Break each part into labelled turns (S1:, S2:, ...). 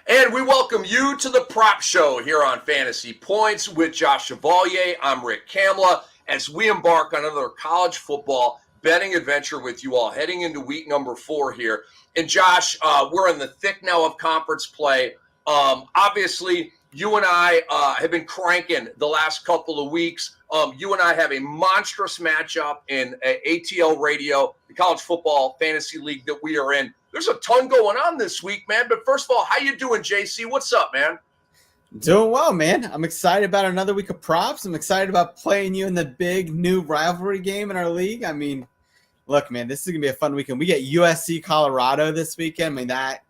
S1: And we welcome you to the Prop Show here on Fantasy Points with Josh Chevalier. I'm Rick Kamla as we embark on another college football betting adventure with you all heading into week number 4 here. And Josh, we're in the thick now of conference play. Obviously, you and I have been cranking the last couple of weeks. You and I have a monstrous matchup in ATL Radio, the college football fantasy league that we are in. There's a ton going on this week, man. But first of all, how you doing, JC? What's up, man?
S2: Doing well, man. I'm excited about another week of props. I'm excited about playing you in the big new rivalry game in our league. I mean, look, man, this is going to be a fun weekend. We get USC Colorado this weekend. I mean,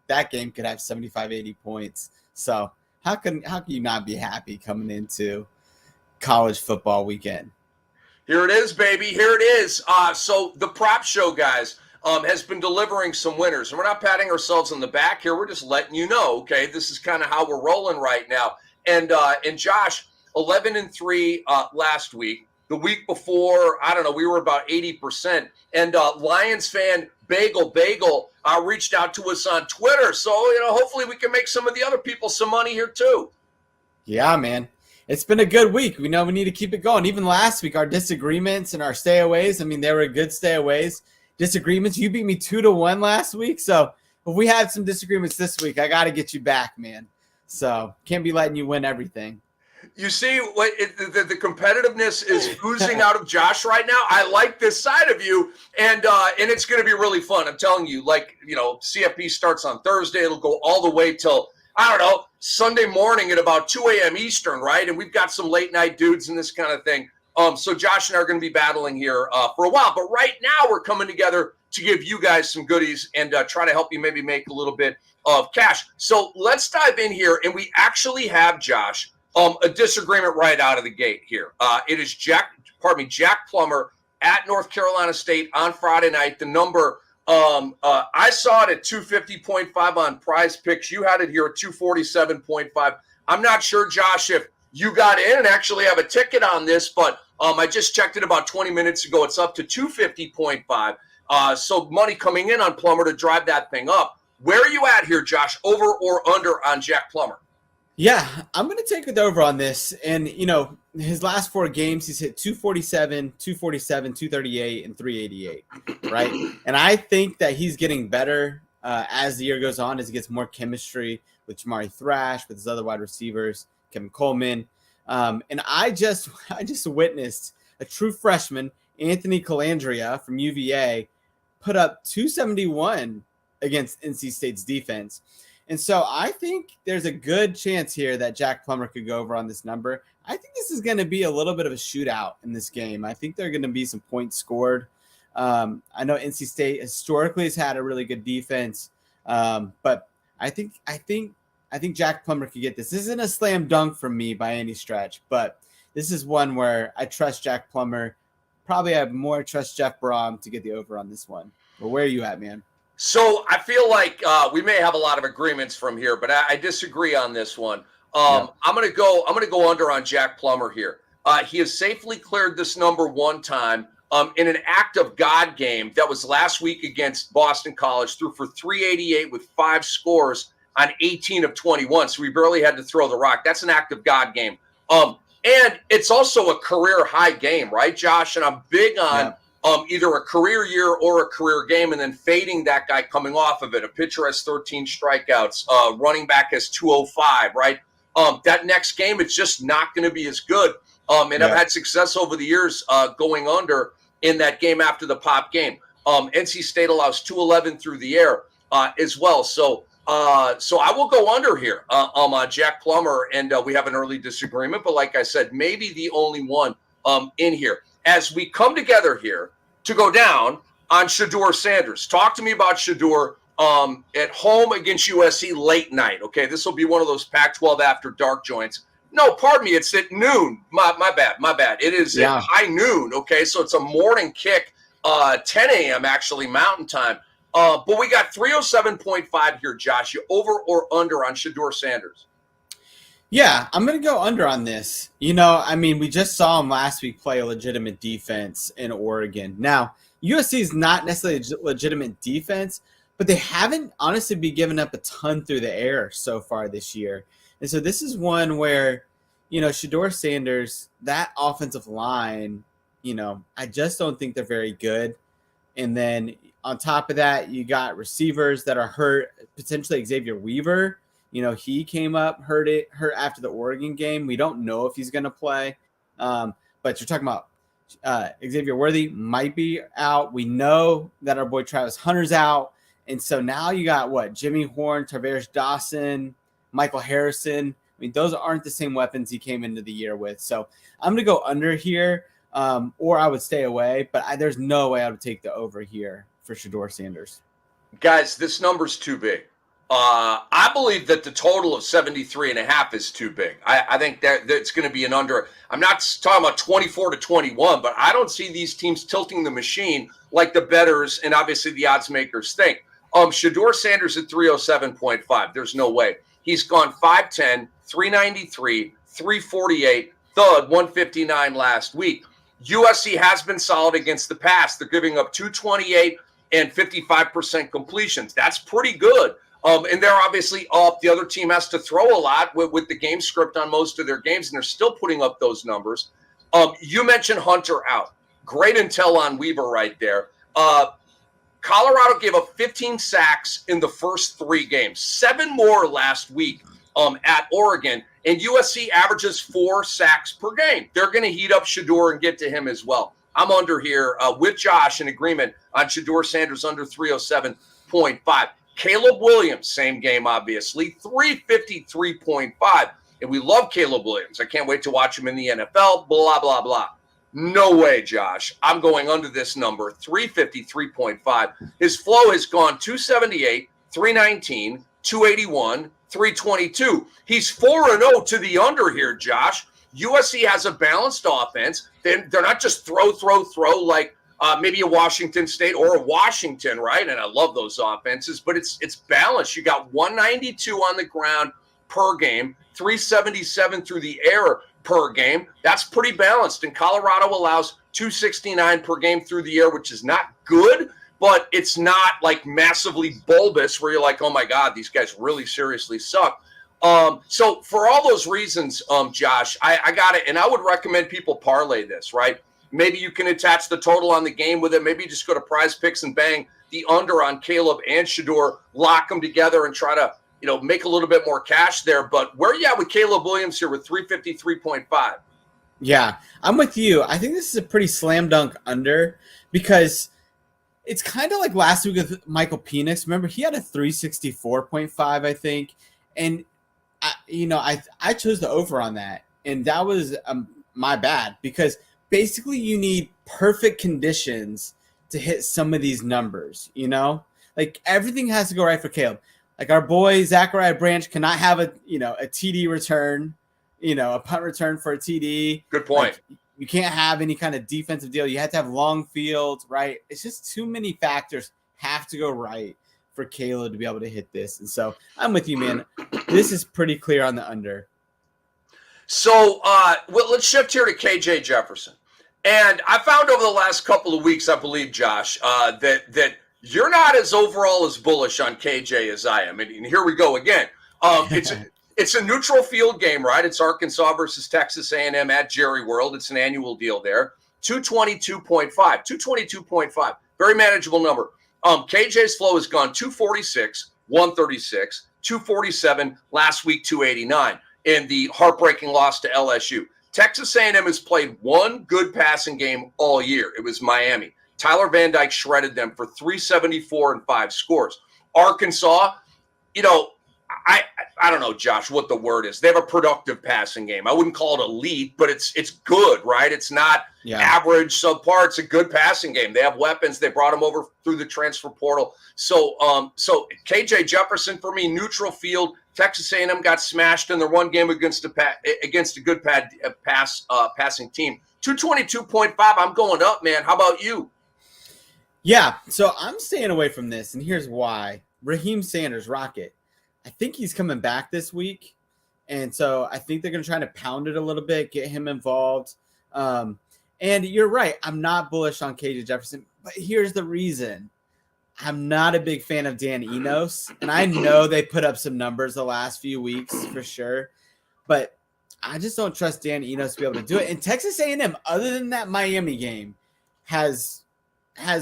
S2: that game could have 75, 80 points. So how can you not be happy coming into college football weekend?
S1: Here it is, baby. Here it is. So the Prop Show, guys, has been delivering some winners. And we're not patting ourselves on the back here. We're just letting you know, okay, this is kind of how we're rolling right now. And Josh, 11-3 last week. The week before, I don't know, we were about 80%. And Lions fan Bagel reached out to us on Twitter. So, hopefully we can make some of the other people some money here too.
S2: Yeah, man. It's been a good week. We know we need to keep it going. Even last week, our disagreements and our stayaways, I mean, they were good stayaways. Disagreements, you beat me 2-1 last week. So if we had some disagreements this week, I got to get you back, man. So can't be letting you win everything.
S1: You see, the competitiveness is oozing out of Josh right now. I like this side of you, and it's going to be really fun. I'm telling you, CFB starts on Thursday. It'll go all the way till, I don't know, Sunday morning at about 2 a.m. Eastern, right? And we've got some late-night dudes and this kind of thing. So Josh and I are going to be battling here for a while. But right now we're coming together to give you guys some goodies and try to help you maybe make a little bit of cash. So let's dive in here. And we actually have, Josh, a disagreement right out of the gate here. It is Jack Plummer at North Carolina State on Friday night. The number, I saw it at 250.5 on Prize Picks. You had it here at 247.5. I'm not sure, Josh, if you got in and actually have a ticket on this, but I just checked it about 20 minutes ago. It's up to 250.5. So money coming in on Plummer to drive that thing up. Where are you at here, Josh? Over or under on Jack Plummer?
S2: Yeah, I'm going to take the over on this. And, his last 4 games, he's hit 247, 238, and 388, right? And I think that he's getting better as the year goes on, as he gets more chemistry with Jamari Thrash, with his other wide receivers, Kevin Coleman. And I just witnessed a true freshman, Anthony Calandria from UVA, put up 271 against NC State's defense. And so I think there's a good chance here that Jack Plummer could go over on this number. I think this is going to be a little bit of a shootout in this game. I think there are going to be some points scored. I know NC State historically has had a really good defense, but I think Jack Plummer could get this. This isn't a slam dunk from me by any stretch, but this is one where I trust Jack Plummer. Probably have more trust Jeff Brom to get the over on this one. But where are you at, man?
S1: So I feel like we may have a lot of agreements from here, but I disagree on this one. I'm going to go under on Jack Plummer here. He has safely cleared this number one time in an act of God game that was last week against Boston College. Threw for 388 with 5 scores on 18 of 21. So we barely had to throw the rock. That's an act of God game. And it's also a career high game, right, Josh? And I'm big on either a career year or a career game and then fading that guy coming off of it. A pitcher has 13 strikeouts, running back has 205, right? That next game, it's just not going to be as good. I've had success over the years going under in that game after the pop game. NC State allows 211 through the air as well. So I will go under here on Jack Plummer, and we have an early disagreement. But like I said, maybe the only one in here. As we come together here to go down on Shedeur Sanders. Talk to me about Shedeur at home against USC late night. Okay, this will be one of those Pac-12 after dark joints. No, pardon me, it's at noon. My bad. It is at high noon, okay? So it's a morning kick, 10 a.m. actually, Mountain Time. But we got 307.5 here, Josh. You over or under on Shedeur Sanders?
S2: Yeah, I'm going to go under on this. We just saw him last week play a legitimate defense in Oregon. Now, USC is not necessarily a legitimate defense, but they haven't honestly been giving up a ton through the air so far this year. And so this is one where, Shedeur Sanders, that offensive line, I just don't think they're very good. And then on top of that, you got receivers that are hurt, potentially Xavier Weaver. He came up hurt after the Oregon game. We don't know if he's going to play. But you're talking about Xavier Worthy might be out. We know that our boy Travis Hunter's out. And so now you got Jimmy Horn, Tarvarius Dawson, Michael Harrison. I mean, those aren't the same weapons he came into the year with. So I'm going to go under here, or I would stay away. But there's no way I would take the over here for Shedeur Sanders.
S1: Guys, this number's too big. I believe that the total of 73.5 is too big. I think that's going to be an under. I'm not talking about 24-21, but I don't see these teams tilting the machine like the bettors and obviously the odds makers think. Shedeur Sanders at 307.5. There's no way. He's gone 5'10", 393, 348, thud, 159 last week. USC has been solid against the pass. They're giving up 228 and 55% completions. That's pretty good. And they're obviously up. The other team has to throw a lot with the game script on most of their games, and they're still putting up those numbers. You mentioned Hunter out. Great intel on Weaver right there. Colorado gave up 15 sacks in the first 3 games, 7 more last week at Oregon, and USC averages 4 sacks per game. They're going to heat up Shedeur and get to him as well. I'm under here with Josh in agreement on Shedeur Sanders under 307.5. Caleb Williams, same game, obviously, 353.5. And we love Caleb Williams. I can't wait to watch him in the NFL, blah, blah, blah. No way, Josh. I'm going under this number, 353.5. His flow has gone 278, 319, 281, 322. He's 4-0 to the under here, Josh. USC has a balanced offense. They're not just throw like maybe a Washington State or a Washington, right? And I love those offenses, but it's balanced. You got 192 on the ground per game, 377 through the air per game. That's pretty balanced. And Colorado allows 269 per game through the air, which is not good, but it's not like massively bulbous where you're like, oh my God, these guys really seriously suck. So for all those reasons, Josh, I got it. And I would recommend people parlay this, right? Maybe you can attach the total on the game with it. Maybe you just go to Prize Picks and bang the under on Caleb and Shedeur, lock them together and try to, make a little bit more cash there. But where are you at with Caleb Williams here with 353.5?
S2: Yeah, I'm with you. I think this is a pretty slam dunk under because it's kind of like last week with Michael Penix. Remember, he had a 364.5, I think. And, I chose the over on that. And that was my bad because basically you need perfect conditions to hit some of these numbers, Like everything has to go right for Caleb. Like our boy Zachariah Branch cannot have a TD return, a punt return for a TD.
S1: Good point.
S2: Like, you can't have any kind of defensive deal. You have to have long fields, right? It's just too many factors have to go right for Caleb to be able to hit this. And so I'm with you, man. This is pretty clear on the under.
S1: So let's shift here to KJ Jefferson. And I found over the last couple of weeks, I believe, Josh, that you're not as overall as bullish on KJ as I am. And here we go again. It's a neutral field game, right? It's Arkansas versus Texas A&M at Jerry World. It's an annual deal there. 222.5. Very manageable number. KJ's flow has gone 246, 136, 247, last week 289. In the heartbreaking loss to LSU. Texas A&M has played one good passing game all year. It was Miami. Tyler Van Dyke shredded them for 374 and 5 scores. Arkansas, I don't know, Josh, what the word is. They have a productive passing game. I wouldn't call it elite, but it's good, right? It's not average, subpar. It's a good passing game. They have weapons. They brought them over through the transfer portal. So KJ Jefferson, for me, neutral field. Texas A&M got smashed in their one game against a good passing team. 222.5. I'm going up, man. How about you?
S2: Yeah, so I'm staying away from this, and here's why. Raheem Sanders, Rocket. I think he's coming back this week, and so I think they're going to try to pound it a little bit, get him involved. And you're right. I'm not bullish on KJ Jefferson, but here's the reason. I'm not a big fan of Dan Enos, and I know they put up some numbers the last few weeks for sure, but I just don't trust Dan Enos to be able to do it. And Texas A&M, other than that Miami game, has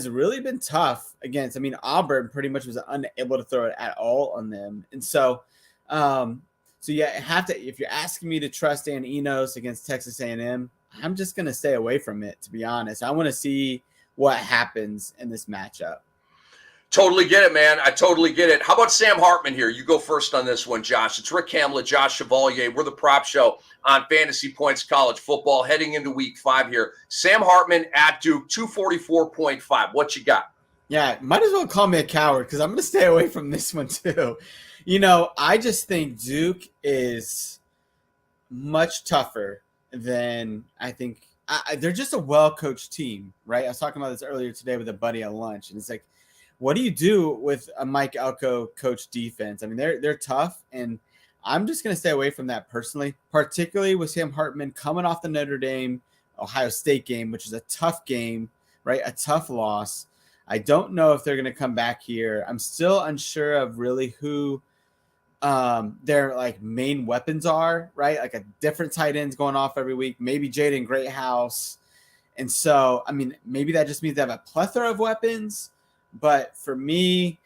S2: really been tough against. I mean, Auburn pretty much was unable to throw it at all on them, and so yeah, have to. If you're asking me to trust Dan Enos against Texas A&M, I'm just gonna stay away from it. To be honest, I want to see what happens in this matchup.
S1: Totally get it, man. I totally get it. How about Sam Hartman here? You go first on this one, Josh. It's Rick Kamla, Josh Chevalier. We're the prop show on Fantasy Points College Football heading into week 5 here. Sam Hartman at Duke, 244.5. What you got?
S2: Yeah, might as well call me a coward because I'm going to stay away from this one too. I just think Duke is much tougher than I think. They're just a well-coached team, right? I was talking about this earlier today with a buddy at lunch, and it's like, what do you do with a Mike Elko coach defense? I mean, they're tough, and I'm just going to stay away from that personally, particularly with Sam Hartman coming off the Notre Dame Ohio State game, which is a tough game, right? A tough loss. I don't know if they're going to come back here. I'm still unsure of really who their like main weapons are, right? Like a different tight ends going off every week, maybe Jaden Greathouse. And so, I mean, maybe that just means they have a plethora of weapons. But for me,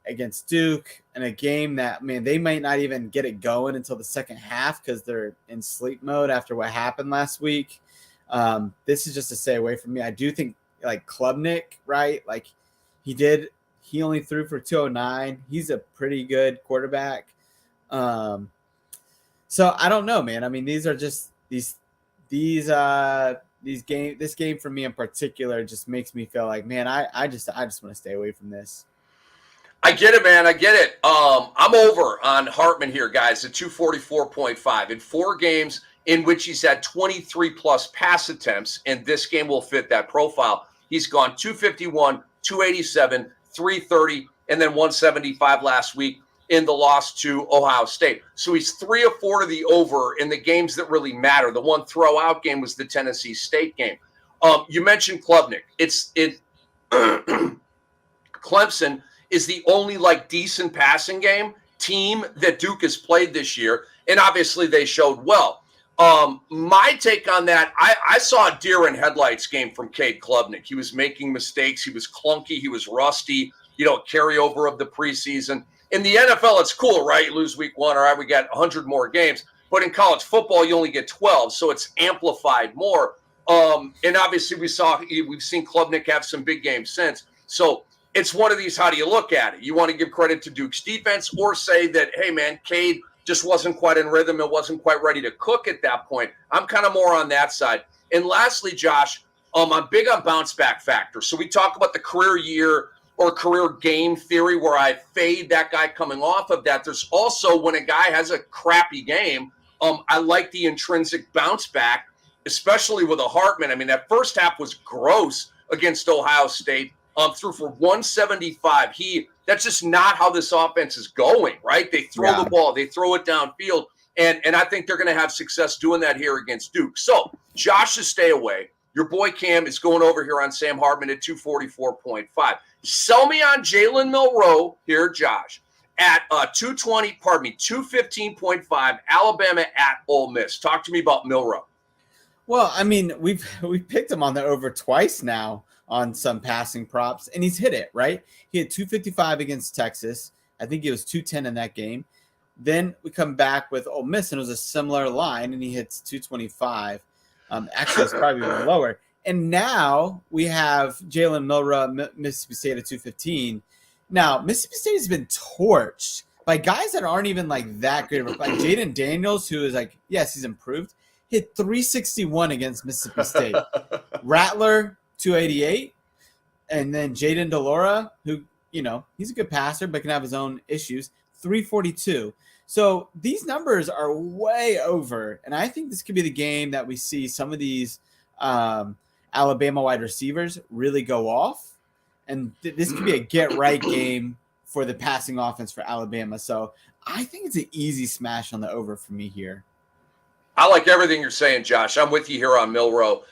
S2: against Duke in a game that, man, they might not even get it going until the second half because they're in sleep mode after what happened last week. This is just to stay away from me. I do think like Klubnik, right? Like he only threw for 209. He's a pretty good quarterback. So I don't know, man. I mean, these are just this game for me in particular just makes me feel like, man, I just want to stay away from this.
S1: I get it, man. I get it. I'm over on Hartman here, guys, at 244.5 in 4 games in which he's had 23 plus pass attempts, and this game will fit that profile. He's gone 251, 287, 330, and then 175 last week in the loss to Ohio State. So he's 3 of 4 to the over in the games that really matter. The one throw-out game was the Tennessee State game. You mentioned Klubnik. Clemson is the only like decent passing game team that Duke has played this year, and obviously they showed well. My take on that, I saw a deer in headlights game from Cade Klubnik. He was making mistakes. He was clunky. He was rusty, carryover of the preseason. In the NFL, it's cool, right? You lose week 1, all right, we got 100 more games. But in college football, you only get 12, so it's amplified more. And obviously, we've seen Klubnik have some big games since. So it's one of these, how do you look at it? You want to give credit to Duke's defense or say that, hey, man, Cade just wasn't quite in rhythm and wasn't quite ready to cook at that point. I'm kind of more on that side. And lastly, Josh, I'm big on bounce back factor. So we talk about the career year or career game theory where I fade that guy coming off of that. There's also when a guy has a crappy game, I like the intrinsic bounce back, especially with a Hartman. I mean, that first half was gross against Ohio State. Threw for 175. That's just not how this offense is going, right? They throw the ball, they throw it downfield, and I think they're going to have success doing that here against Duke. So Josh should stay away. Your boy Cam is going over here on Sam Hartman at 244.5. Sell me on Jalen Milroe here, Josh, at 215.5. Alabama at Ole Miss. Talk to me about Milroe.
S2: Well, I mean, we picked him on the over twice now on some passing props, and he's hit it, right? He had 255 against Texas. I think he was 210 in that game. Then we come back with Ole Miss, and it was a similar line, and he hits 225. Actually, it's probably even lower. And now we have Jalen Milroe, Mississippi State at 215. Now, Mississippi State has been torched by guys that aren't even like that great. Like Jaden Daniels, who is like, yes, he's improved, hit 361 against Mississippi State. Rattler, 288. And then Jaden Delora, who, he's a good passer, but can have his own issues, 342. So these numbers are way over. And I think this could be the game that we see some of these Alabama wide receivers really go off. And this could be a get-right game for the passing offense for Alabama. So I think it's an easy smash on the over for me here.
S1: I like everything you're saying, Josh. I'm with you here on Milroe.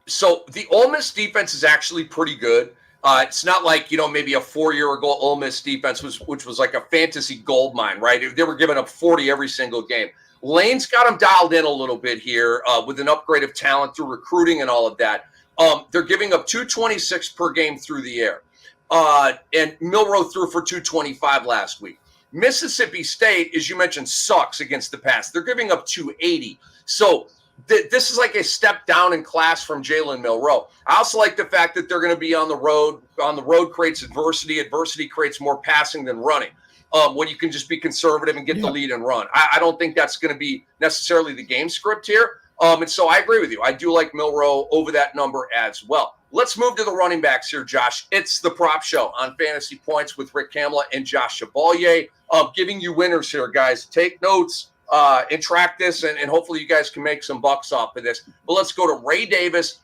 S1: So the Ole Miss defense is actually pretty good. It's not like, maybe a 4-year ago Ole Miss defense which was like a fantasy gold mine, right? They were giving up 40 every single game. Lane's got them dialed in a little bit here with an upgrade of talent through recruiting and all of that. They're giving up 226 per game through the air. And Milroe threw for 225 last week. Mississippi State, as you mentioned, sucks against the pass. They're giving up 280. So this is like a step down in class from Jalen Milroe. I also like the fact that they're going to be on the road. On the road creates adversity. Adversity creates more passing than running. When you can just be conservative and get the lead and run. I don't think that's going to be necessarily the game script here. And so I agree with you. I do like Milroe over that number as well. Let's move to the running backs here, Josh. It's the prop show on Fantasy Points with Rick Kamla and Josh Chevalier. Giving you winners here, guys. Take notes and track this, and hopefully you guys can make some bucks off of this. But let's go to Ray Davis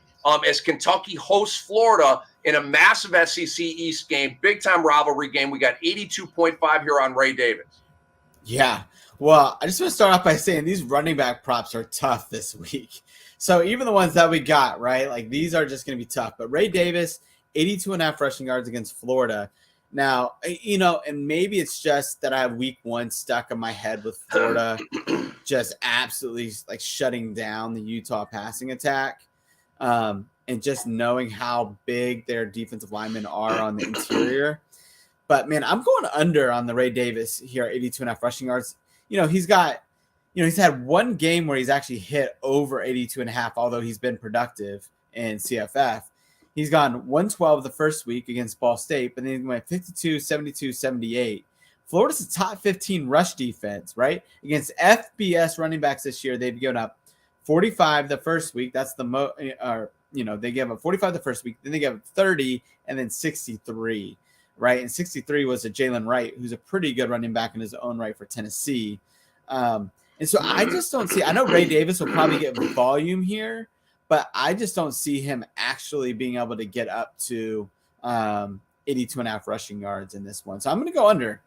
S1: as Kentucky hosts Florida in a massive SEC East game, big-time rivalry game. We got 82.5 here on Ray Davis.
S2: Yeah. Well, I just want to start off by saying these running back props are tough this week. So even the ones that we got, right, like these are just going to be tough. But Ray Davis, 82.5 rushing yards against Florida. Now, and maybe it's just that I have week 1 stuck in my head with Florida just absolutely like shutting down the Utah passing attack. And just knowing how big their defensive linemen are on the interior. But, man, I'm going under on the Ray Davis here at 82.5 rushing yards. He's got, he's had one game where he's actually hit over 82.5, although he's been productive in CFF. He's gone 112 the first week against Ball State, but then he went 52, 72, 78. Florida's a top 15 rush defense, right? Against FBS running backs this year, they've given up 45 the first week. That's the most, they gave up 45 the first week, then they gave up 30, and then 63, right? And 63 was a Jalen Wright, who's a pretty good running back in his own right for Tennessee. And so I just don't see – I know Ray Davis will probably get volume here, but I just don't see him actually being able to get up to 82.5 rushing yards in this one. So I'm going to go under.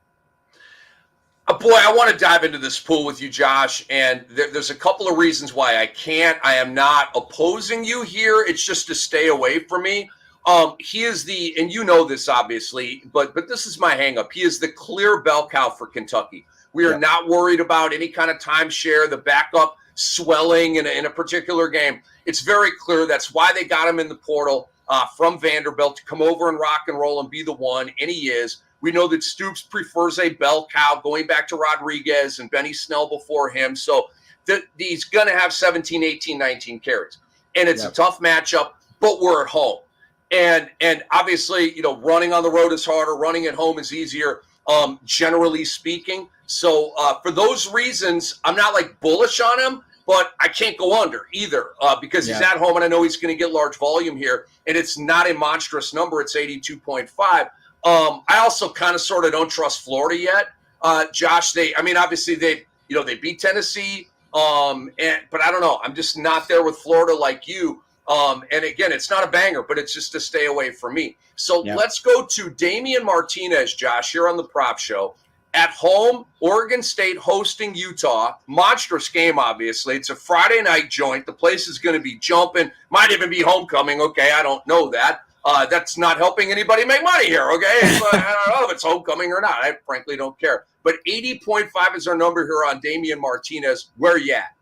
S1: Boy, I want to dive into this pool with you, Josh, and there's a couple of reasons why I can't. I am not opposing you here. It's just to stay away from me. He is and you know this obviously, but this is my hang up. He is the clear bell cow for Kentucky. We are not worried about any kind of timeshare, the backup swelling in a particular game. It's very clear. That's why they got him in the portal from Vanderbilt to come over and rock and roll and be the one, and he is. We know that Stoops prefers a bell cow going back to Rodriguez and Benny Snell before him. So he's going to have 17, 18, 19 carries. And it's a tough matchup, but we're at home. And obviously, running on the road is harder. Running at home is easier, generally speaking. So for those reasons, I'm not like bullish on him, but I can't go under either because he's at home and I know he's going to get large volume here. And it's not a monstrous number. It's 82.5. I also kind of sort of don't trust Florida yet. Josh, obviously they beat Tennessee. But I don't know. I'm just not there with Florida like you. And again, it's not a banger, but it's just to stay away from me. So let's go to Damian Martinez, Josh, here on the prop show. At home, Oregon State hosting Utah. Monstrous game, obviously. It's a Friday night joint. The place is going to be jumping. Might even be homecoming. Okay, I don't know that. That's not helping anybody make money here, okay? I don't know if it's homecoming or not. I frankly don't care. But 80.5 is our number here on Damian Martinez. Where you at?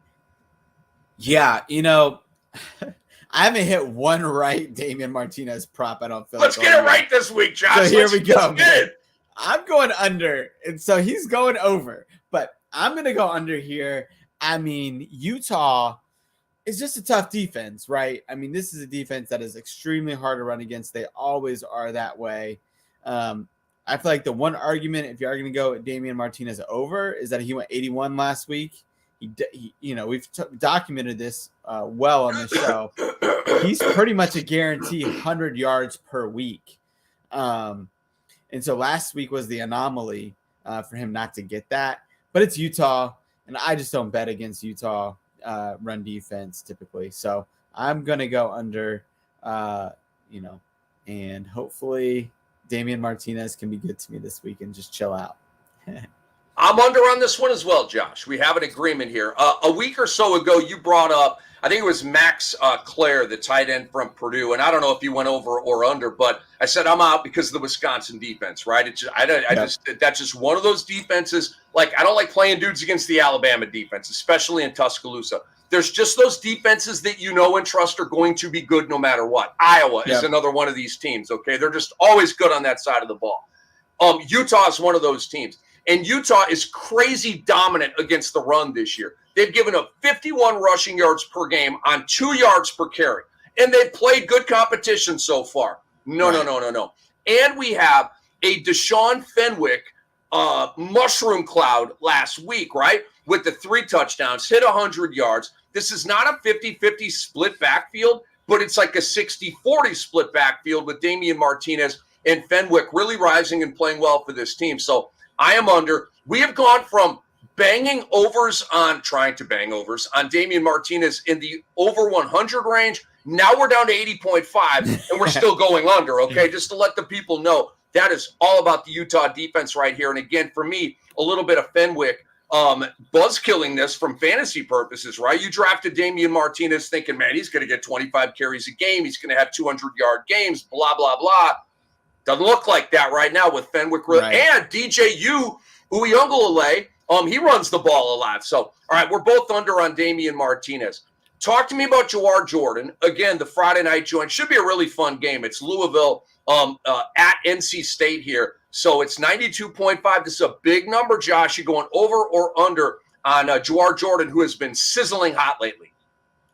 S2: Yeah, I haven't hit one right Damian Martinez prop. I don't feel
S1: Let's get it right this week, Josh.
S2: So here we go. I'm going under, and so he's going over. But I'm going to go under here. Utah is just a tough defense, right? This is a defense that is extremely hard to run against. They always are that way. I feel like the one argument, if you are going to go at Damian Martinez over, is that he went 81 last week. We've documented this well on the show. He's pretty much a guarantee 100 yards per week. And so last week was the anomaly for him not to get that. But it's Utah, and I just don't bet against Utah run defense typically. So I'm going to go under, and hopefully Damian Martinez can be good to me this week and just chill out.
S1: I'm under on this one as well, Josh. We have an agreement here. A week or so ago, you brought up, I think it was Max Clare, the tight end from Purdue, and I don't know if you went over or under, but I said I'm out because of the Wisconsin defense, right? That's just one of those defenses. Like, I don't like playing dudes against the Alabama defense, especially in Tuscaloosa. There's just those defenses that you know and trust are going to be good no matter what. Iowa is another one of these teams, okay? They're just always good on that side of the ball. Utah is one of those teams. And Utah is crazy dominant against the run this year. They've given up 51 rushing yards per game on 2 yards per carry. And they've played good competition so far. No. And we have a Deshaun Fenwick mushroom cloud last week, right? With the 3 touchdowns, hit 100 yards. This is not a 50-50 split backfield, but it's like a 60-40 split backfield with Damian Martinez and Fenwick really rising and playing well for this team. So I am under. We have gone from trying to bang overs on Damian Martinez in the over 100 range. Now we're down to 80.5, and we're still going under, okay? Just to let the people know, that is all about the Utah defense right here. And again, for me, a little bit of Fenwick buzz killing this from fantasy purposes, right? You drafted Damian Martinez thinking, man, he's going to get 25 carries a game. He's going to have 200-yard games, blah, blah, blah. Doesn't look like that right now with Fenwick. Right. And DJU Uyunglele, he runs the ball a lot. So, all right, we're both under on Damian Martinez. Talk to me about Jawar Jordan. Again, the Friday night joint should be a really fun game. It's Louisville at NC State here. So it's 92.5. This is a big number, Josh. You going over or under on Jawar Jordan, who has been sizzling hot lately?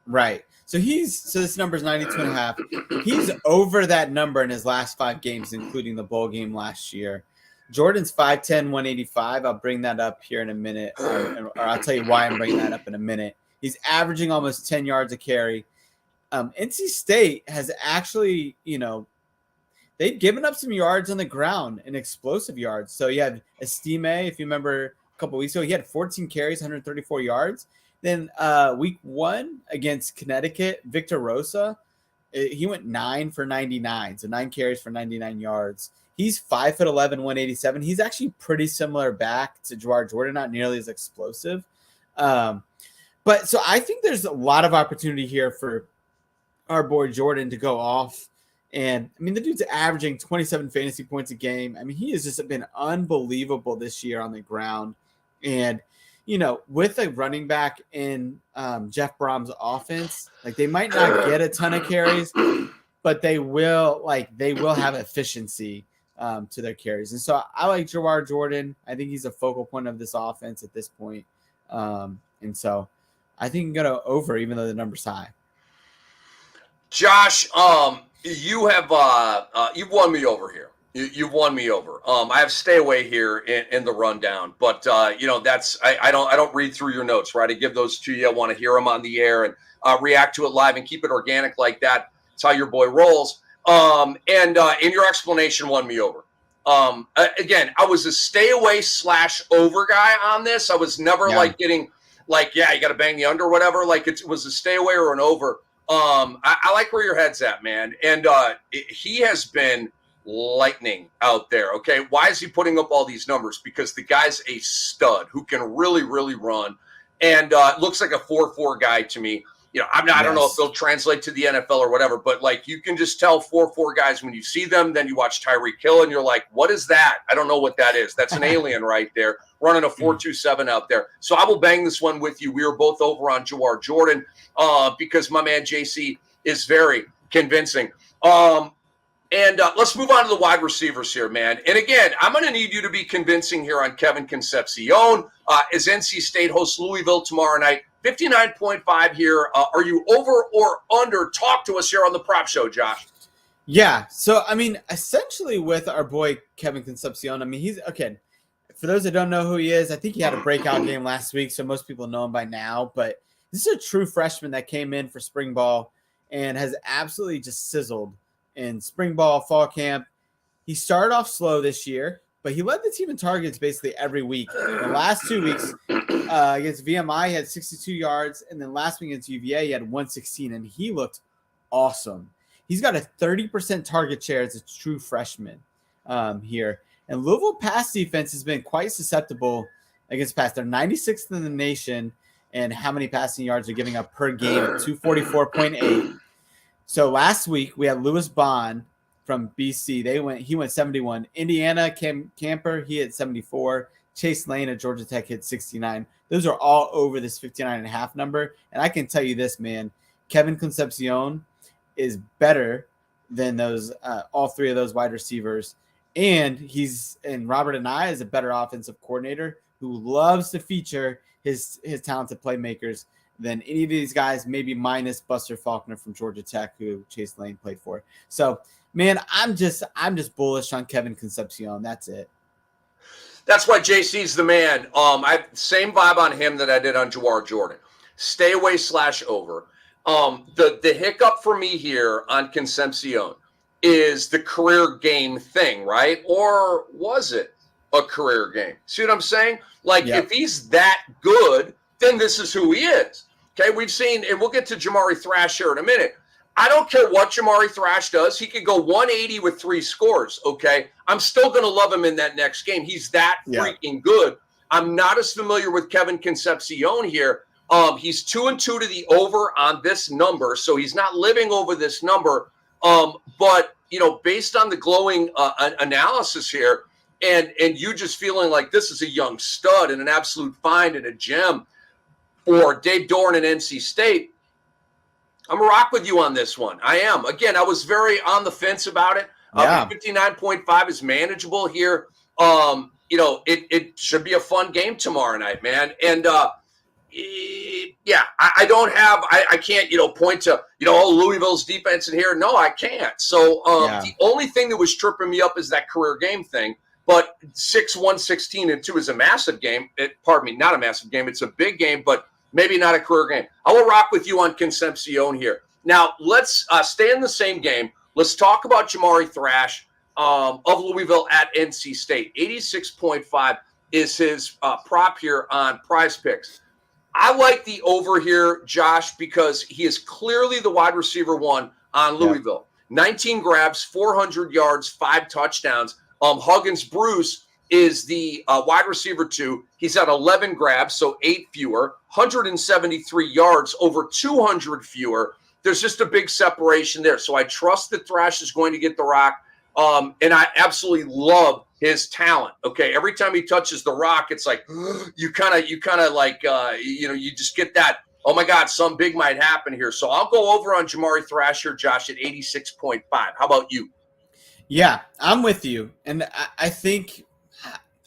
S2: Right. So this number is 92.5. He's over that number in his last 5 games, including the bowl game last year. Jordan's 5'10", 185. I'll bring that up here in a minute, or I'll tell you why I'm bringing that up in a minute. He's averaging almost 10 yards a carry. NC State has actually, they've given up some yards on the ground and explosive yards. So you had Estime, if you remember a couple weeks ago, he had 14 carries, 134 yards. Then week 1 against Connecticut, Victor Rosa, he went 9 for 99, so 9 carries for 99 yards. He's 5'11", 187. He's actually pretty similar back to Jawar Jordan, not nearly as explosive. But so I think there's a lot of opportunity here for our boy Jordan to go off. And I mean, the dude's averaging 27 fantasy points a game. I mean, he has just been unbelievable this year on the ground. And with a running back in Jeff Brom's offense, like they might not get a ton of carries, but they will have efficiency to their carries. And so I like Jawar Jordan. I think he's a focal point of this offense at this point. And so I think I'm going to over, even though the number's high.
S1: Josh, you have you've won me over here. You've won me over. I have stay away here in the rundown, but that's I don't read through your notes, right? I give those to you. I want to hear them on the air and react to it live and keep it organic like that. It's how your boy rolls. And in your explanation, won me over. Again, I was a stay away / over guy on this. I was never getting you got to bang the under or whatever. Like it was a stay away or an over. I like where your head's at, man. And he has been lightning out there. Okay. Why is he putting up all these numbers? Because the guy's a stud who can really, really run. And looks like a 4.4 guy to me. I don't know if they'll translate to the NFL or whatever, but you can just tell 4.4 guys when you see them. Then you watch Tyreek Hill and you're like, what is that? I don't know what that is. That's an alien right there running a 4.27 out there. So I will bang this one with you. We are both over on Jawar Jordan because my man JC is very convincing. And let's move on to the wide receivers here, man. And again, I'm going to need you to be convincing here on Kevin Concepcion as NC State hosts Louisville tomorrow night. 59.5 here. Are you over or under? Talk to us here on the Prop Show, Josh.
S2: Yeah. So, I mean, essentially with our boy Kevin Concepcion, I mean, he's okay. For those that don't know who he is, I think he had a breakout game last week, so most people know him by now. But this is a true freshman that came in for spring ball and has absolutely just sizzled in spring ball, fall camp. He started off slow this year, but he led the team in targets basically every week. In the last 2 weeks against VMI, he had 62 yards, and then last week against UVA, he had 116, and he looked awesome. He's got a 30% target share as a true freshman here. And Louisville pass defense has been quite susceptible against pass. They're 96th in the nation, and how many passing yards they're giving up per game at 244.8. So last week we had Lewis Bond from BC. He went 71. Indiana Camper, he hit 74. Chase Lane at Georgia Tech hit 69. Those are all over this 59.5 number. And I can tell you this, man, Kevin Concepcion is better than those all three of those wide receivers. And Robert Anae is a better offensive coordinator who loves to feature his talented playmakers than any of these guys, maybe minus Buster Faulkner from Georgia Tech, who Chase Lane played for. So, man, I'm just bullish on Kevin Concepcion. That's it.
S1: That's why JC's the man. I same vibe on him that I did on Jawar Jordan. Stay away /over. The hiccup for me here on Concepcion is the career game thing, right? Or was it a career game? See what I'm saying? Like, if he's that good, then this is who he is. Okay, we've seen, and we'll get to Jamari Thrash here in a minute. I don't care what Jamari Thrash does. He could go 180 with 3 scores, okay? I'm still going to love him in that next game. He's that freaking good. I'm not as familiar with Kevin Concepcion here. He's 2-2 to the over on this number, so he's not living over this number. But, based on the glowing analysis here, and you just feeling like this is a young stud and an absolute find and a gem for Dave Doran and NC State, I'm going to rock with you on this one. I am. Again, I was very on the fence about it. 59.5 is manageable here. It should be a fun game tomorrow night, man. And, I can't, point to, Louisville's defense in here. No, I can't. So the only thing that was tripping me up is that career game thing. But 6-1-16-2 is a massive game. Not a massive game. It's a big game, but maybe not a career game. I will rock with you on Concepcion here. Now, let's stay in the same game. Let's talk about Jamari Thrash of Louisville at NC State. 86.5 is his prop here on Prize Picks. I like the over here, Josh, because he is clearly the wide receiver 1 on Louisville. 19 grabs, 400 yards, 5 touchdowns. Huggins Bruce is the wide receiver 2. He's at 11 grabs, so 8 fewer, 173 yards, over 200 fewer. There's just a big separation there. So I trust that Thrash is going to get the rock, and I absolutely love his talent. Okay, every time he touches the rock, it's like you kind of like you just get that. Oh my God, something big might happen here. So I'll go over on Jamari Thrash here, Josh, at 86.5. How about you?
S2: Yeah, I'm with you, and I think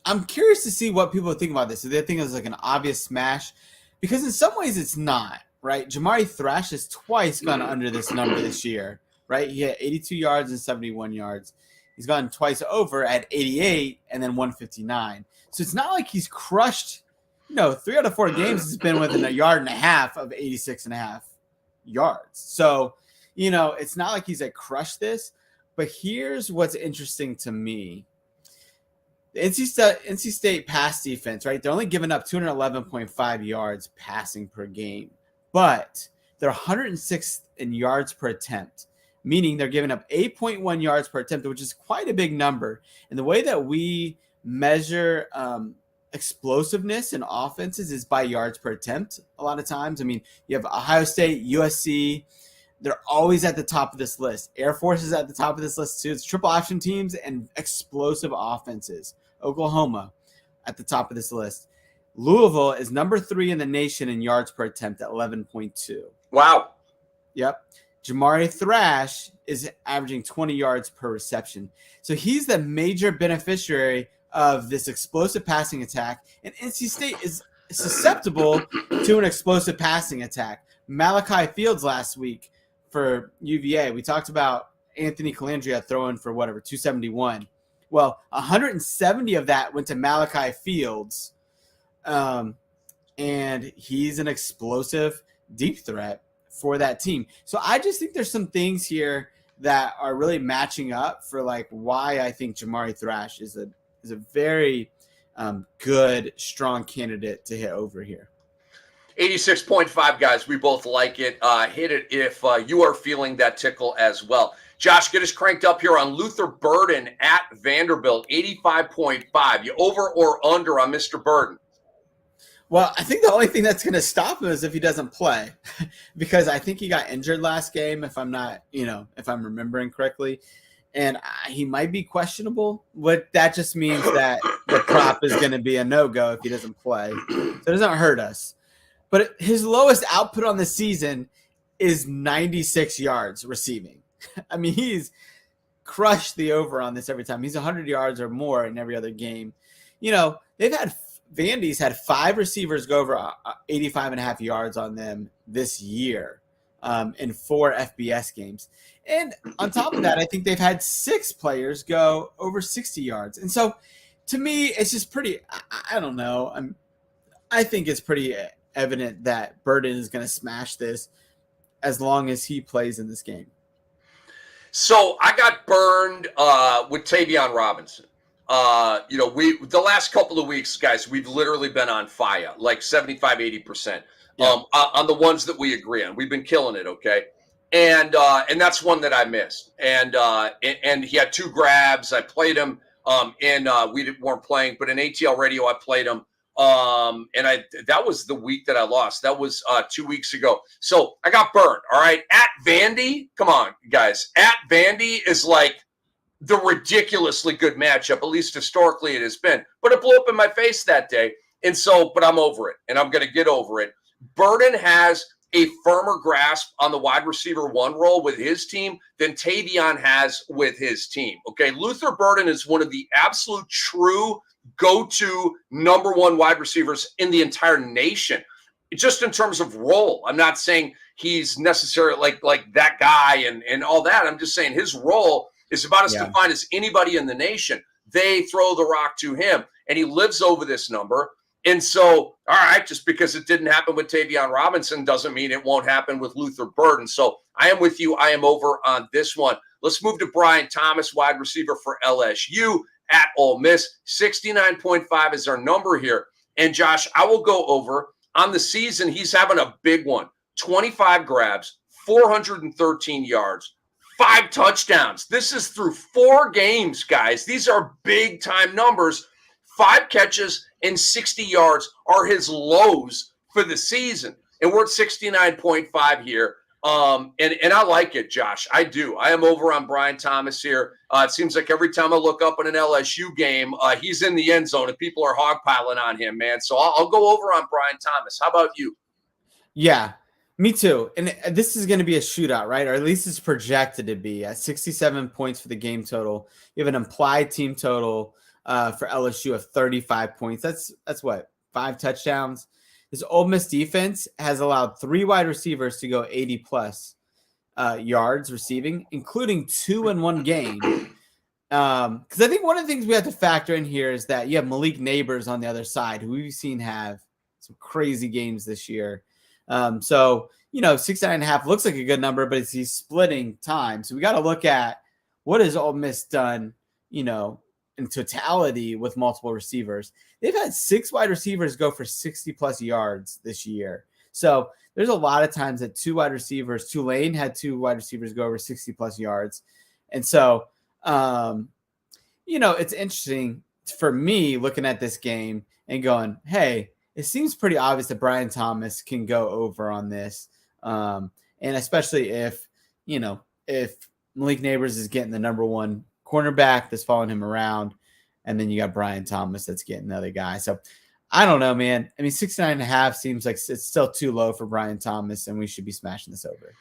S2: I'm curious to see what people think about this. Do they think it's like an obvious smash? Because in some ways it's not, right? Jamari Thrash has twice gone under this number this year, right? He had 82 yards and 71 yards. He's gone twice over at 88 and then 159. So it's not like he's crushed. 3 out of 4 games has been within 1.5 yards of 86.5 yards. So, it's not like he's like crushed this. But here's what's interesting to me. The NC State pass defense, right? They're only giving up 211.5 yards passing per game. But they're 106th in yards per attempt, meaning they're giving up 8.1 yards per attempt, which is quite a big number. And the way that we measure explosiveness in offenses is by yards per attempt a lot of times. I mean, you have Ohio State, USC. They're always at the top of this list. Air Force is at the top of this list too. It's triple option teams and explosive offenses. Oklahoma at the top of this list. Louisville is number 3 in the nation in yards per attempt at 11.2.
S1: Wow.
S2: Yep. Jamari Thrash is averaging 20 yards per reception. So he's the major beneficiary of this explosive passing attack. And NC State is susceptible to an explosive passing attack. Malachi Fields last week for UVA, we talked about Anthony Calandria throwing for 271. Well, 170 of that went to Malachi Fields, and he's an explosive deep threat for that team. So I just think there's some things here that are really matching up for like why I think Jamari Thrash is a very good, strong candidate to hit over here.
S1: 86.5, guys. We both like it. Hit it if you are feeling that tickle as well. Josh, get us cranked up here on Luther Burden at Vanderbilt, 85.5. You over or under on Mr. Burden?
S2: Well, I think the only thing that's going to stop him is if he doesn't play, because I think he got injured last game, if I'm remembering correctly, and he might be questionable. But that just means that the prop is going to be a no-go if he doesn't play, so it doesn't hurt us. But his lowest output on the season is 96 yards receiving. I mean, he's crushed the over on this every time. He's 100 yards or more in every other game. Vandy's had 5 receivers go over 85 and a half yards on them this year in 4 FBS games. And on top of that, I think they've had 6 players go over 60 yards. And so to me, it's just pretty, I don't know. I think it's pretty evident that Burden is going to smash this as long as he plays in this game.
S1: So I got burned with Tavion Robinson. The last couple of weeks, guys, we've literally been on fire, like 75, 80%, on the ones that we agree on. We've been killing it. Okay. And that's one that I missed. And he had 2 grabs. I played him, we weren't playing, but in ATL radio, I played him. That was the week that I lost. That was 2 weeks ago. So I got burned. All right. At Vandy. Come on, guys. At Vandy is like the ridiculously good matchup, at least historically it has been. But it blew up in my face that day. But I'm over it, and I'm going to get over it. Burden has a firmer grasp on the wide receiver 1 role with his team than Tavion has with his team. Okay, Luther Burden is one of the absolute true go-to number 1 wide receivers in the entire nation, just in terms of role. I'm not saying he's necessarily like that guy and all that. I'm just saying his role is about as defined as anybody in the nation. They throw the rock to him, and he lives over this number. And so, all right, just because it didn't happen with Tavion Robinson doesn't mean it won't happen with Luther Burden. So I am with you. I am over on this one. Let's move to Brian Thomas, wide receiver for LSU at Ole Miss. 69.5 is our number here. And Josh, I will go over on the season. He's having a big one. 25 grabs, 413 yards. 5 touchdowns. This is through 4 games, guys. These are big time numbers. 5 catches and 60 yards are his lows for the season. And we're at 69.5 here. And I like it, Josh. I do. I am over on Brian Thomas here. It seems like every time I look up in an LSU game, he's in the end zone and people are hogpiling on him, man. So I'll go over on Brian Thomas. How about you?
S2: Yeah. Me too. And this is going to be a shootout, right? Or at least it's projected to be at 67 points for the game total. You have an implied team total for LSU of 35 points. That's what, 5 touchdowns. This Ole Miss defense has allowed 3 wide receivers to go 80 plus yards receiving, including 2 in one game. Because I think one of the things we have to factor in here is that you have Malik Neighbors on the other side, who we've seen have some crazy games this year. So 69.5 looks like a good number, but he's splitting time. So we got to look at what has Ole Miss done, in totality with multiple receivers. They've had 6 wide receivers go for 60 plus yards this year. So there's a lot of times that 2 wide receivers, Tulane had 2 wide receivers go over 60 plus yards. And so, it's interesting for me looking at this game and going, hey, it seems pretty obvious that Brian Thomas can go over on this. And especially if Malik Neighbors is getting the number 1 cornerback that's following him around, and then you got Brian Thomas that's getting the other guy. So I don't know, man. I mean, 69.5 seems like it's still too low for Brian Thomas, and we should be smashing this over.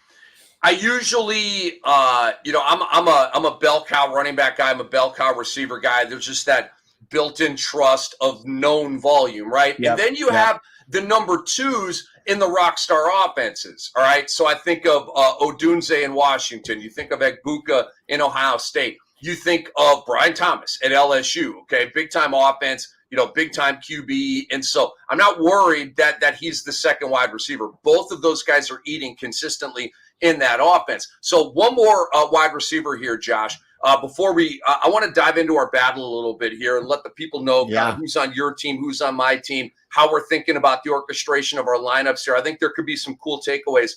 S1: I usually, I'm a bell cow running back guy. I'm a bell cow receiver guy. There's just that built-in trust of known volume, right? Yep. And then you have the number 2s in the rock star offenses, all right? So I think of Odunze in Washington. You think of Egbuka in Ohio State. You think of Brian Thomas at LSU, okay? Big-time offense, big-time QB. And so I'm not worried that he's the second wide receiver. Both of those guys are eating consistently in that offense. So one more wide receiver here, Josh. Before I want to dive into our battle a little bit here and let the people know kind of who's on your team, who's on my team, how we're thinking about the orchestration of our lineups here. I think there could be some cool takeaways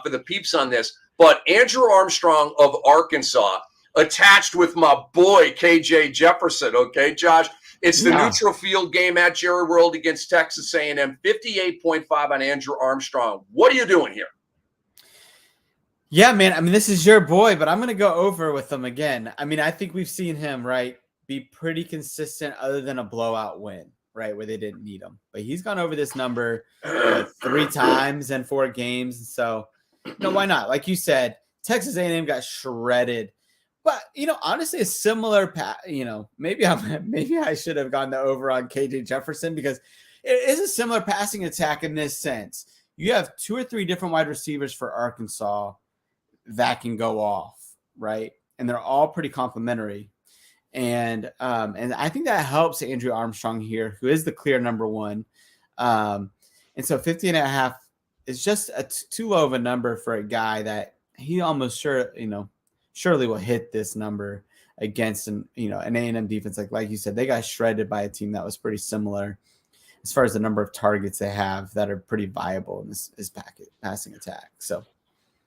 S1: for the peeps on this. But Andrew Armstrong of Arkansas, attached with my boy KJ Jefferson, okay, Josh? It's the
S2: Yeah.
S1: neutral field game at Jerry World against Texas A&M. 58.5 on Andrew Armstrong. What are you doing here?
S2: Yeah, man. I mean, this is your boy, but I'm going to go over with him again. I mean, I think we've seen him, right, be pretty consistent other than a blowout win, right, where they didn't need him. But he's gone over this number 3 times in 4 games. So, why not? Like you said, Texas A&M got shredded. But, honestly, a similar maybe I should have gone the over on KJ Jefferson because it is a similar passing attack in this sense. You have 2 or 3 different wide receivers for Arkansas that can go off, right? And they're all pretty complimentary. And I think that helps Andrew Armstrong here, who is the clear number 1. And so 50.5 is just too low of a number for a guy that he almost surely will hit this number against an A&M defense. Like you said, they got shredded by a team that was pretty similar as far as the number of targets they have that are pretty viable in this passing attack.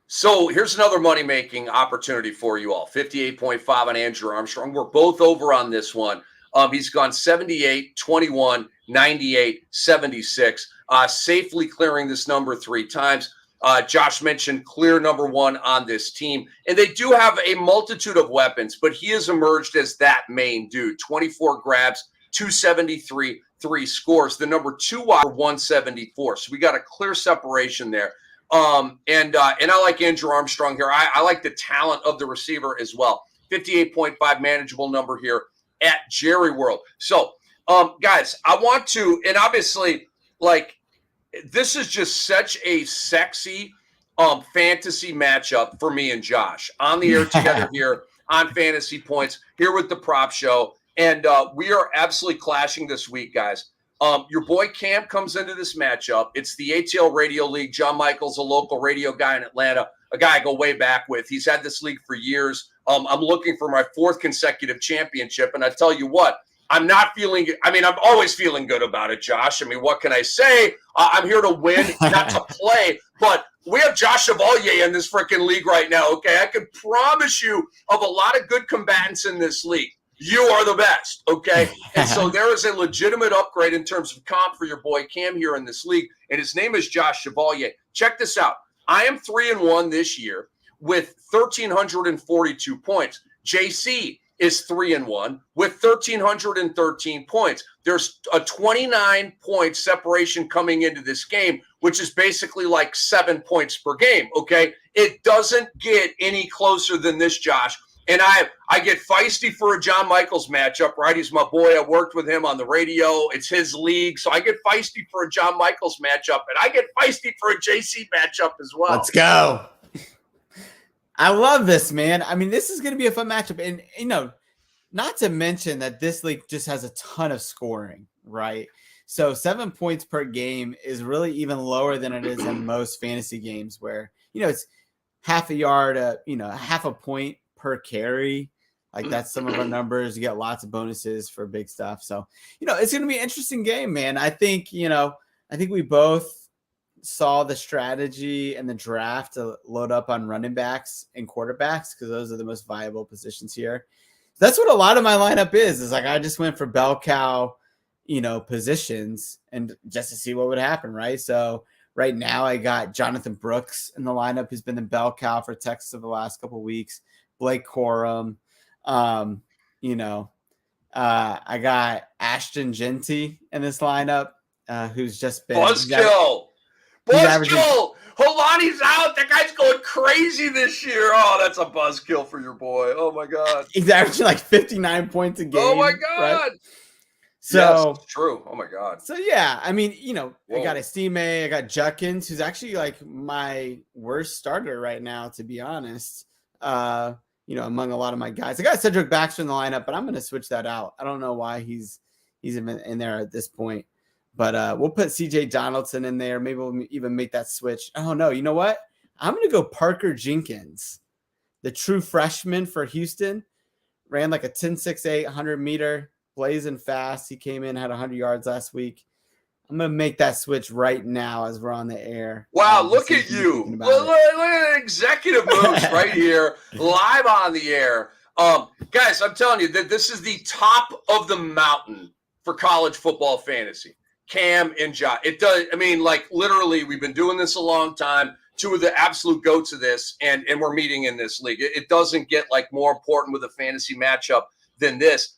S1: So here's another money-making opportunity for you all. 58.5 on Andrew Armstrong. We're both over on this one. He's gone 78, 21, 98, 76, safely clearing this number 3 times. Josh mentioned clear number 1 on this team. And they do have a multitude of weapons, but he has emerged as that main dude. 24 grabs, 273, 3 scores. The number 2 wide, 174. So we got a clear separation there. And I like Andrew Armstrong here. I like the talent of the receiver as well. 58.5 manageable number here at Jerry World. So, guys, I want to, and obviously, this is just such a sexy fantasy matchup for me and Josh on the air together here on Fantasy Points here with the prop show. And we are absolutely clashing this week, guys. Your boy Cam comes into this matchup. It's the ATL Radio League. John Michael's a local radio guy in Atlanta, a guy I go way back with. He's had this league for years. I'm looking for my 4th consecutive championship. And I tell you what, I'm always feeling good about it, Josh. I mean, what can I say? I'm here to win, not to play. But we have Josh Chevalier in this freaking league right now, okay? I can promise you of a lot of good combatants in this league. You are the best, okay? And so there is a legitimate upgrade in terms of comp for your boy Cam here in this league, and his name is Josh Chevalier. Check this out. I am 3-1 this year with 1,342 points. JC is 3-1 with 1,313 points. There's a 29-point separation coming into this game, which is basically like 7 points per game, okay? It doesn't get any closer than this, Josh. And I get feisty for a John Michaels matchup, right? He's my boy. I worked with him on the radio. It's his league. So I get feisty for a John Michaels matchup, and I get feisty for a JC matchup as well.
S2: Let's go. I love this, man. I mean, this is going to be a fun matchup. And, not to mention that this league just has a ton of scoring, right? So 7 points per game is really even lower than it is in most fantasy games where, it's half a yard, half a point per carry. Like that's some of our numbers. You get lots of bonuses for big stuff. So, it's going to be an interesting game, man. I think we both saw the strategy and the draft to load up on running backs and quarterbacks because those are the most viable positions here. That's what a lot of my lineup is like I just went for bell cow, positions and just to see what would happen, right? So right now I got Jonathan Brooks in the lineup who's been the bell cow for Texas over the last couple of weeks. Blake Corum, I got Ashton Genty in this lineup, who's just been
S1: Buzzkill. Holani's out. That guy's going crazy this year. Oh, that's a buzzkill for your boy. Oh my God.
S2: He's averaging like 59 points a game.
S1: Oh my God.
S2: Right? So
S1: yes, it's true. Oh my God.
S2: So yeah, I mean,
S1: Whoa.
S2: I got Estime, I got Judkins, who's actually like my worst starter right now, to be honest. Among a lot of my guys. I got Cedric Baxter in the lineup, but I'm going to switch that out. I don't know why he's in there at this point. But we'll put CJ Donaldson in there. Maybe we'll even make that switch. Oh, no. You know what? I'm going to go Parker Jenkins, the true freshman for Houston. Ran like a 10.68, 100-meter, blazing fast. He came in, had 100 yards last week. I'm going to make that switch right now as we're on the air.
S1: Wow, look at you. Look at executive moves right here, live on the air. Guys, I'm telling you that this is the top of the mountain for college football fantasy. Cam and Josh. It does. I mean, like literally, we've been doing this a long time. Two of the absolute goats of this, and we're meeting in this league. It doesn't get like more important with a fantasy matchup than this.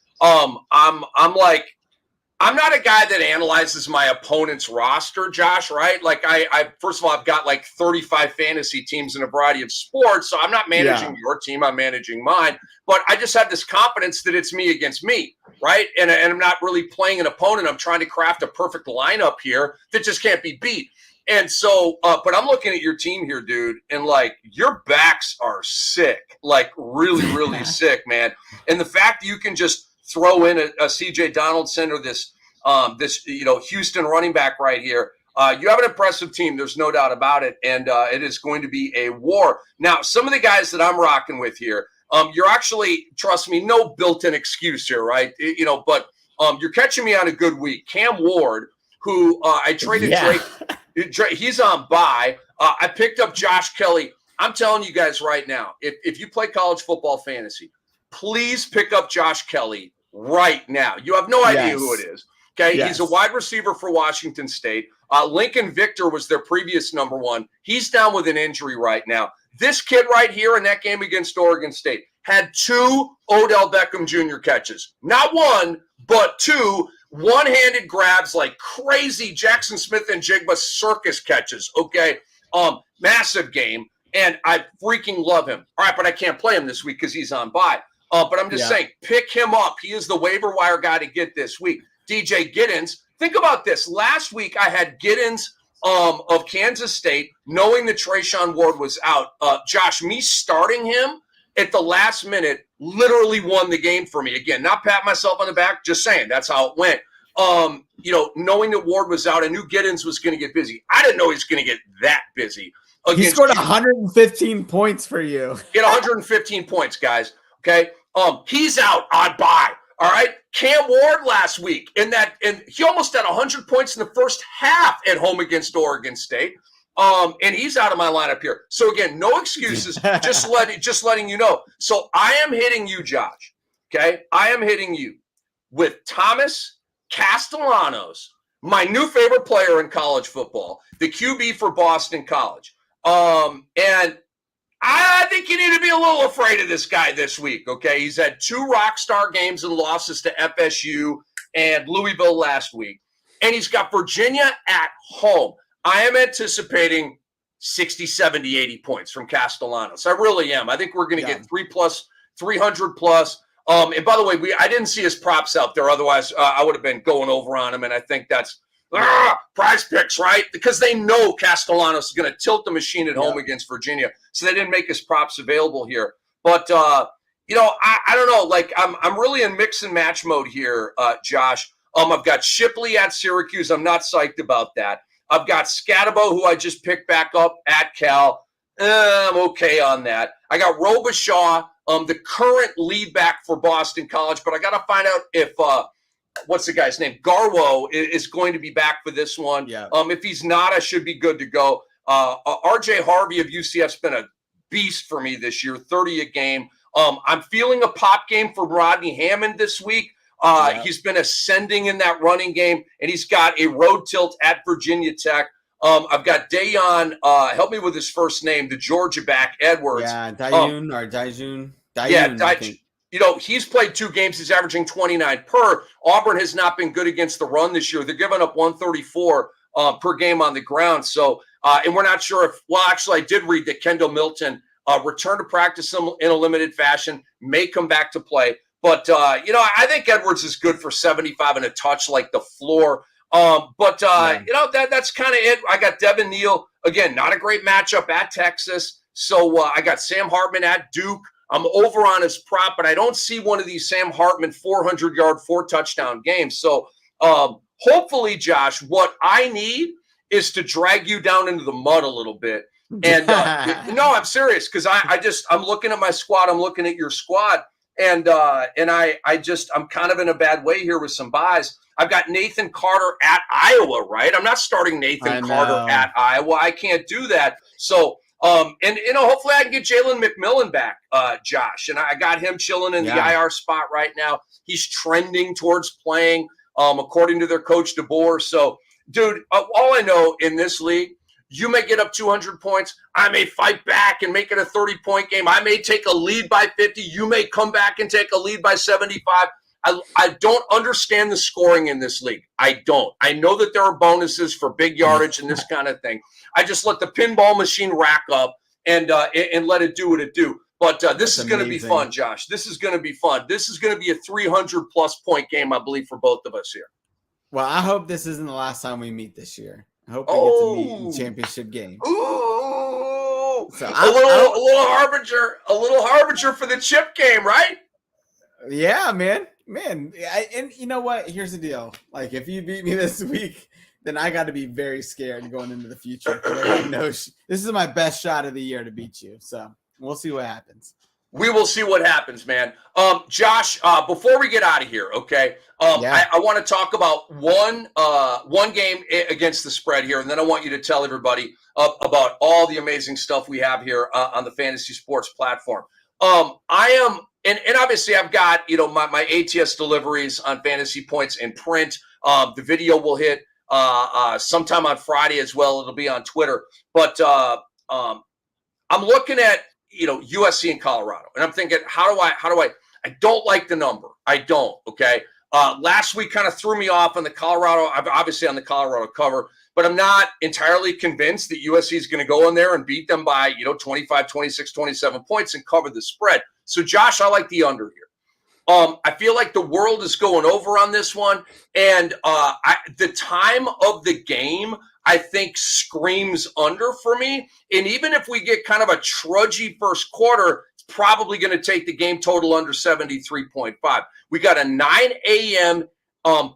S1: I'm not a guy that analyzes my opponent's roster, Josh, right? Like I first of all, I've got like 35 fantasy teams in a variety of sports. So I'm not managing your team, I'm managing mine. But I just have this confidence that it's me against me, right? And I'm not really playing an opponent. I'm trying to craft a perfect lineup here that just can't be beat. And so, but I'm looking at your team here, dude, and like your backs are sick, like really, really sick, man. And the fact that you can just throw in a CJ Donaldson or this Houston running back right here. You have an impressive team. There's no doubt about it. And it is going to be a war. Now, some of the guys that I'm rocking with here, you're actually, trust me, no built-in excuse here, right? But you're catching me on a good week. Cam Ward, who I traded Drake, he's on bye. I picked up Josh Kelly. I'm telling you guys right now, if you play college football fantasy, please pick up Josh Kelly right now. You have no idea who it is. Okay, He's a wide receiver for Washington State. Lincoln Victor was their previous number one. He's down with an injury right now. This kid right here in that game against Oregon State had 2 Odell Beckham Jr. catches. Not one, but 2 one-handed grabs like crazy Jackson Smith and Jigba circus catches, okay? Massive game, and I freaking love him. All right, but I can't play him this week because he's on bye. But I'm just saying, pick him up. He is the waiver wire guy to get this week. DJ Giddens, think about this. Last week, I had Giddens of Kansas State, knowing that Trayshawn Ward was out. Josh, me starting him at the last minute literally won the game for me. Again, not pat myself on the back, just saying that's how it went. Knowing that Ward was out, I knew Giddens was going to get busy. I didn't know he was going to get that busy.
S2: He scored 115 points for you.
S1: Get 115 points, guys. Okay. He's out on bye. All right. Cam Ward last week and he almost had 100 points in the first half at home against Oregon State. And he's out of my lineup here. So again, no excuses, just letting you know. So I am hitting you, Josh. Okay. I am hitting you with Thomas Castellanos, my new favorite player in college football, the QB for Boston College. And I think you need to be a little afraid of this guy this week, okay? He's had 2 rock star games and losses to FSU and Louisville last week. And he's got Virginia at home. I am anticipating 60, 70, 80 points from Castellanos. I really am. I think we're going to get 300 plus. And by the way, I didn't see his props out there. Otherwise, I would have been going over on him. And I think that's prize picks, right? Because they know Castellanos is going to tilt the machine at home against Virginia. So they didn't make his props available here. But, I don't know. Like, I'm really in mix and match mode here, Josh. I've got Shipley at Syracuse. I'm not psyched about that. I've got Scatabo, who I just picked back up at Cal. I'm okay on that. I got Robichaud, the current lead back for Boston College. But I got to find out if what's the guy's name? Garwo is going to be back for this one. Yeah. If he's not, I should be good to go. RJ Harvey of UCF's been a beast for me this year, 30 a game. I'm feeling a pop game for Rodney Hammond this week. He's been ascending in that running game, and he's got a road tilt at Virginia Tech. I've got Dayon, help me with his first name, the Georgia back, Edwards.
S2: Yeah, Dayoun.
S1: He's played 2 games. He's averaging 29 per. Auburn has not been good against the run this year. They're giving up 134 per game on the ground. So, and we're not sure if, actually, I did read that Kendall Milton returned to practice in a limited fashion, may come back to play. But, I think Edwards is good for 75 and a touch, like the floor. That's kind of it. I got Devin Neal. Again, not a great matchup at Texas. So I got Sam Hartman at Duke. I'm over on his prop, but I don't see one of these Sam Hartman 400-yard, 4-touchdown games. So hopefully, Josh, what I need is to drag you down into the mud a little bit. And no, I'm serious, because I'm looking at my squad. I'm looking at your squad. And I'm kind of in a bad way here with some buys. I've got Nathan Carter at Iowa, right? I'm not starting Nathan Carter at Iowa. I can't do that. So, hopefully I can get Jalen McMillan back, Josh. And I got him chilling in the IR spot right now. He's trending towards playing. according to their coach DeBoer. So, dude, all I know in this league, you may get up 200 points. I may fight back and make it a 30-point game. I may take a lead by 50. You may come back and take a lead by 75. I don't understand the scoring in this league. I don't. I know that there are bonuses for big yardage and this kind of thing. I just let the pinball machine rack up and let it do what it do. But this is going to be fun, Josh. This is going to be fun. This is going to be a 300-plus point game, I believe, for both of us here.
S2: Well, I hope this isn't the last time we meet this year. I hope we get to meet in the championship game.
S1: Ooh, so a little harbinger for the chip game, right?
S2: Yeah, man. And you know what? Here's the deal. Like, if you beat me this week, then I got to be very scared going into the future. This is my best shot of the year to beat you. So we'll see what happens.
S1: We will see what happens, man. Josh, before we get out of here, okay, I want to talk about one game against the spread here, and then I want you to tell everybody about all the amazing stuff we have here on the Fantasy Sports platform. And obviously I've got, my ATS deliveries on Fantasy Points in print. The video will hit sometime on Friday as well. It'll be on Twitter. But I'm looking at, USC and Colorado, and I'm thinking, how do I don't like the number. I don't. Okay. Last week kind of threw me off on the Colorado, obviously on the Colorado cover, but I'm not entirely convinced that USC is going to go in there and beat them by, 25, 26, 27 points and cover the spread. So Josh, I like the under here. I feel like the world is going over on this one. And the time of the game, I think, screams under for me. And even if we get kind of a trudgy first quarter, it's probably going to take the game total under 73.5. We got a 9 a.m.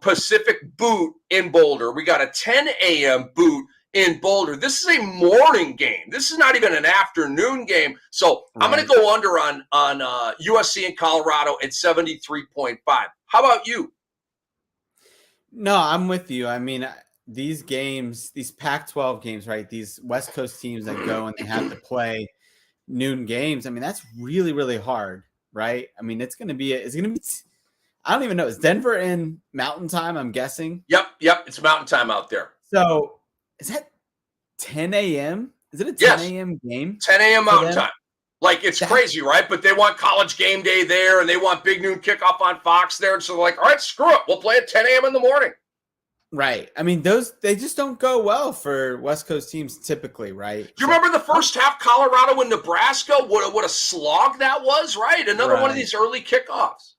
S1: Pacific boot in Boulder. We got a 10 a.m. boot in Boulder. This is a morning game. This is not even an afternoon game. So I'm going to go under on USC and Colorado at 73.5. How about you?
S2: No, I'm with you. I mean, these games, these Pac-12 games, right? These West Coast teams that go and they have to play noon games. I mean, that's really, really hard, right? I mean, it's going to be, I don't even know. Is Denver in Mountain Time, I'm guessing?
S1: Yep. It's Mountain Time out there.
S2: So is that 10 a.m.? Is it a 10 a.m. game?
S1: 10 a.m. Mountain Time. Like, it's crazy, right? But they want College Game Day there, and they want Big Noon Kickoff on Fox there. And so they're like, all right, screw it. We'll play at 10 a.m. in the morning.
S2: Right. I mean, they just don't go well for West Coast teams typically, right?
S1: Do you remember the first half, Colorado and Nebraska? What a slog that was, right? Another one of these early kickoffs.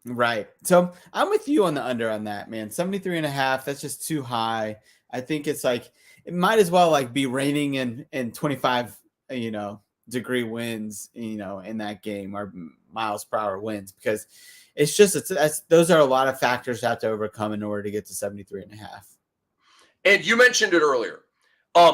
S2: Right. So I'm with you on the under on that, man. 73.5. That's just too high. I think it's like, it might as well like be raining in 25, degree winds, in that game, or miles per hour winds, because it's just, those are a lot of factors to have to overcome in order to get to 73.5. And
S1: you mentioned it earlier.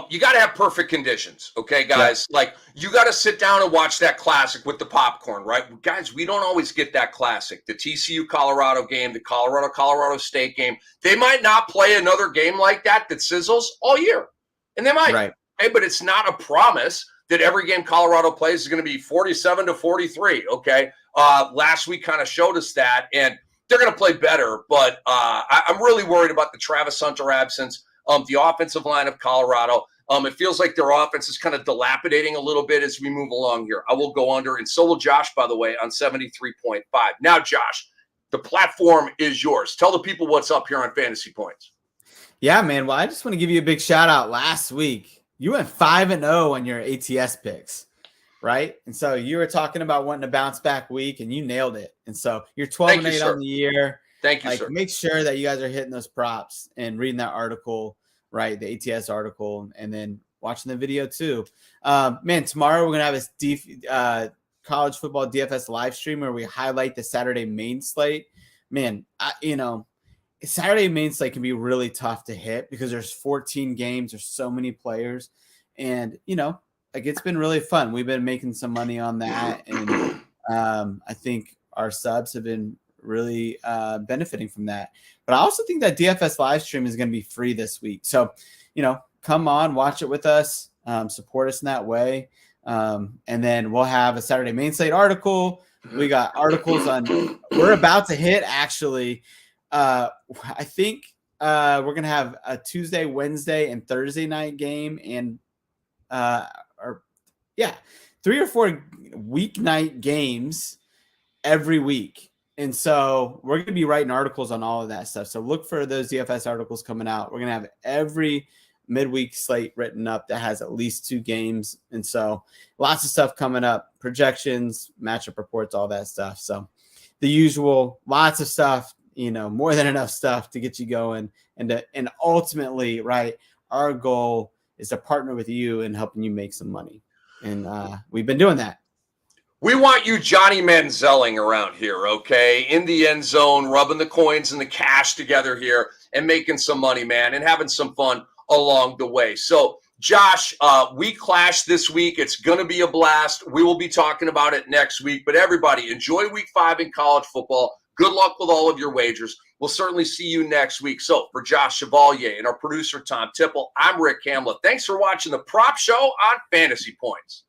S1: You got to have perfect conditions, okay, guys? Yeah. Like, you got to sit down and watch that classic with the popcorn, right? Guys, we don't always get that classic. The TCU Colorado game, the Colorado State game. They might not play another game like that sizzles all year. And they might.
S2: Right.
S1: Okay, but it's not a promise that every game Colorado plays is going to be 47-43, okay? Last week kind of showed us that, and they're going to play better. But I'm really worried about the Travis Hunter absence. The offensive line of Colorado. It feels like their offense is kind of dilapidating a little bit as we move along here. I will go under, and so will Josh, by the way, on 73.5. Now, Josh, the platform is yours. Tell the people what's up here on Fantasy Points.
S2: Yeah, man. Well, I just want to give you a big shout out. Last week, you went 5-0 on your ATS picks, right? And so you were talking about wanting a bounce back week, and you nailed it. And so you're 12-8 on the year.
S1: Thank you, sir.
S2: Make sure that you guys are hitting those props and reading that article, right? The ATS article, and then watching the video too. Man, tomorrow we're going to have a college football DFS live stream where we highlight the Saturday main slate. Man, Saturday main slate can be really tough to hit because there's 14 games. There's so many players. And, it's been really fun. We've been making some money on that. And I think our subs have been really benefiting from that. But I also think that DFS live stream is going to be free this week. So, come on, watch it with us, support us in that way. And then we'll have a Saturday main slate article. We got articles on, we're about to hit actually I think we're gonna have a Tuesday, Wednesday, and Thursday night game, and 3 or 4 weeknight games every week. And so we're going to be writing articles on all of that stuff. So look for those DFS articles coming out. We're going to have every midweek slate written up that has at least 2 games. And so lots of stuff coming up, projections, matchup reports, all that stuff. So the usual, lots of stuff, more than enough stuff to get you going. And ultimately, right, our goal is to partner with you in helping you make some money. And we've been doing that.
S1: We want you Johnny Manzielling around here, okay? In the end zone, rubbing the coins and the cash together here and making some money, man, and having some fun along the way. So, Josh, we clash this week. It's going to be a blast. We will be talking about it next week. But everybody, enjoy week 5 in college football. Good luck with all of your wagers. We'll certainly see you next week. So, for Josh Chevalier and our producer, Tom Tipple, I'm Rick Kamla. Thanks for watching the Prop Show on Fantasy Points.